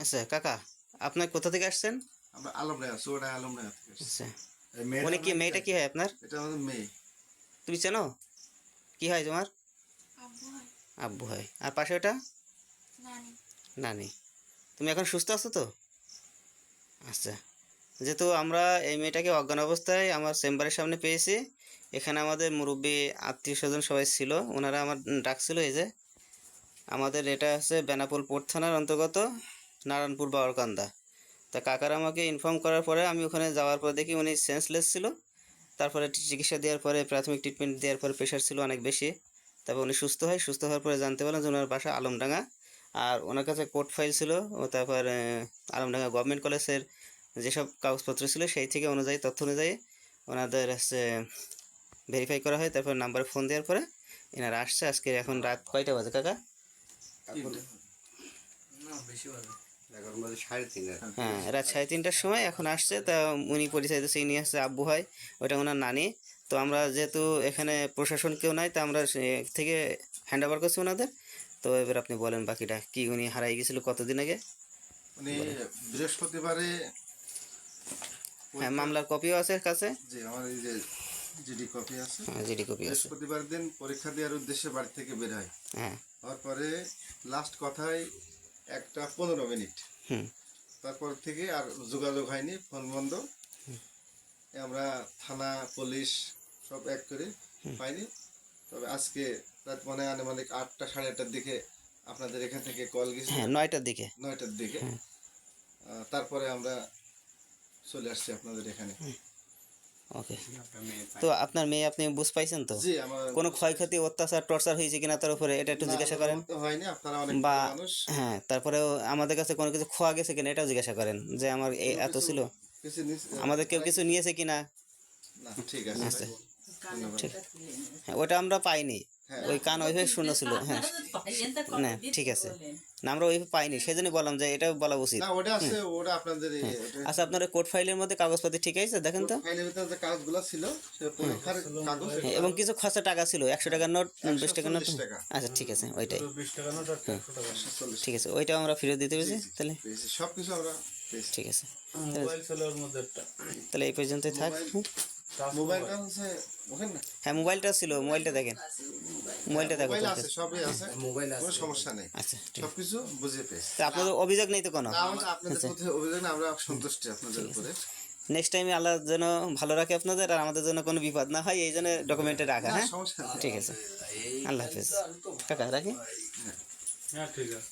আচ্ছা কাকা, আপনার কোথা থেকে আসছেন? আমরা আলমডাঙ্গা, চুয়াডাঙ্গা আলমডাঙ্গা থেকে এসেছি। আচ্ছা, এই মেয়েটার উনি কি, নাম মেয়েটা কি হয় আপনার? এটা আমাদের মেয়ে। তুমি চেনো? কি হয় তোমার? আব্বু হয়। আব্বু হয়। আর পাশে ওটা? নানি। নানি। তুমি এখন সুস্থ আছো তো? আচ্ছা, যেহেতু আমরা এই মেয়েটাকে অজ্ঞান অবস্থায় আমার চেম্বারের সামনে পেয়েছি, এখানে আমাদের মুরব্বী আত্মীয় স্বজন সবাই ছিল, ওনারা আমার ডাকছিল। এই যে আমাদের এটা হচ্ছে বেনাপোল পোর্ট থানার অন্তর্গত নারায়ণপুর বাওয়ারকান্দা। তা কাকার আমাকে ইনফর্ম করার পরে আমি ওখানে যাওয়ার পর দেখি উনি সেন্সলেস ছিল। তারপরে চিকিৎসা দেওয়ার পরে, প্রাথমিক ট্রিটমেন্ট দেওয়ার পরে প্রেশার ছিল অনেক বেশি। তারপর উনি সুস্থ হয়। সুস্থ হওয়ার পরে জানতে পারলাম যে ওনার বাসা আলমডাঙ্গা। আর ওনার কাছে কোর্ট ফাইল ছিল, ও তারপর আলমডাঙ্গা গভর্নমেন্ট কলেজের যেসব কাগজপত্র ছিল সেই থেকে অনুযায়ী, তথ্য অনুযায়ী ওনাদের হচ্ছে ভেরিফাই করা হয়। তারপর নাম্বারে ফোন দেওয়ার পরে এনারা আসছে। আজকে এখন রাত কয়টা বাজে কাকা? না বেশি ভালো। 11:30। হ্যাঁ, রাত 3:30টার সময় এখন আসছে। তা উনি পরিচয় দিচ্ছে, ইনি আসছে আব্বু হয়, ওটা ওনার নানি। তো আমরা যেহেতু এখানে প্রশাসন কেউ নাই, তা আমরা থেকে হ্যান্ড ওভার করছি ওনাদের। তো এবার আপনি বলেন বাকিটা কি, উনি হারাই গেছিল কতদিন আগে? উনি বৃহস্পতিবারে, হ্যাঁ, মামলার কপিও আছে কাছে। জি আমার এই যে জিডি কপি আছে। হ্যাঁ, জিডি কপি আছে। বৃহস্পতিবার দিন পরীক্ষা দেওয়ার উদ্দেশ্যে বাড়ি থেকে বের হয়। হ্যাঁ। হওয়ার পরে লাস্ট কথায় 1:15। হুম। তারপর থেকে আর যোগাযোগ হয়নি, ফোন বন্ধ। আমরা থানা পুলিশ সব এক করে পাইনি। তবে আজকে রাত মনে হয় আনুমানিক 8টা, 8:30টার দিকে আপনাদের এখান থেকে কল গেছে। হ্যাঁ, 9টার দিকে। 9টার দিকে। তারপরে আমরা চলে আসছি আপনাদের এখানে। ওকে। তো আপনার মেয়ে আপনি বুঝ পাইছেন তো? জি আমার কোনো ক্ষয়ক্ষতি, অত্যাচার, টর্চার হয়েছে কিনা তার উপরে এটা একটু জিজ্ঞাসা করেন। তো হয়নি, আপনারা অনেক বা ভালো মানুষ। হ্যাঁ, তারপরেও আমাদের কাছে কোনো কিছু খোয়া গেছে কিনা এটাও জিজ্ঞাসা করেন, যে আমার এই এত ছিল, আমাদের কেউ কিছু নিয়েছে কিনা। না ঠিক আছে আচ্ছা, ভাই, ধন্যবাদ। ঠিক। হ্যাঁ, ওটা আমরা পাইনি। হ্যাঁ। ওই কান ওইভাবে শূন্য ছিল। হ্যাঁ, না ঠিক আছে, না আমরা ওইভাবে পাইনি, সেই জন্য বললাম যে এটা বলা উচিত। না ওটা আছে, ওটা আপনাদের আচ্ছা, আপনার কোর্ট ফাইলের মধ্যে কাগজপাতি ঠিক আছে, দেখেন তো। ফাইলের ভিতরে যে কাগজগুলো ছিল সে পরীক্ষার কাগজ, হ্যাঁ, এবং কিছু খরচা টাকা ছিল, 100 টাকার নোট, 20 টাকার নোট। 140 টাকা। আচ্ছা ঠিক আছে, ওইটাই 20 টাকা নোট আর 100 টাকা। 140 ঠিক আছে, ওইটাও আমরা ফেরত দিতে পেরেছি। তাহলে পেয়েছি, সবকিছু আমরা পেয়েছি। ঠিক আছে, মোবাইল ছিল ওর মধ্যে একটা। তাহলে এই পর্যন্তই থাক। মোবাইলটা হচ্ছে ওখানে না? হ্যাঁ, মোবাইলটা ছিল, মোবাইলটা দেখেন, মোবাইলটা দেখো মোবাইল তো। আছে, সবই আছে, মোবাইল আছে, কোনো সমস্যা নেই। আচ্ছা ঠিক আছে। সবকিছু বুঝে পেয়েছি। তা আপনাদের অভিযোগ নেই তো কোনো? না, আপনাদের প্রতি অভিযোগ না, আমরা সন্তুষ্ট আপনাদের উপরে। নেক্সট টাইমে আল্লাহ যেন ভালো রাখে আপনাদের, আর আমাদের জন্য কোনো বিপদ না হয়, এই জন্য ডকুমেন্টে রাখা। না হ্যাঁ সমস্যা নেই। ঠিক আছে, আল্লাহ হাফিজ কাকা, রাখি। হ্যাঁ ঠিক আছে।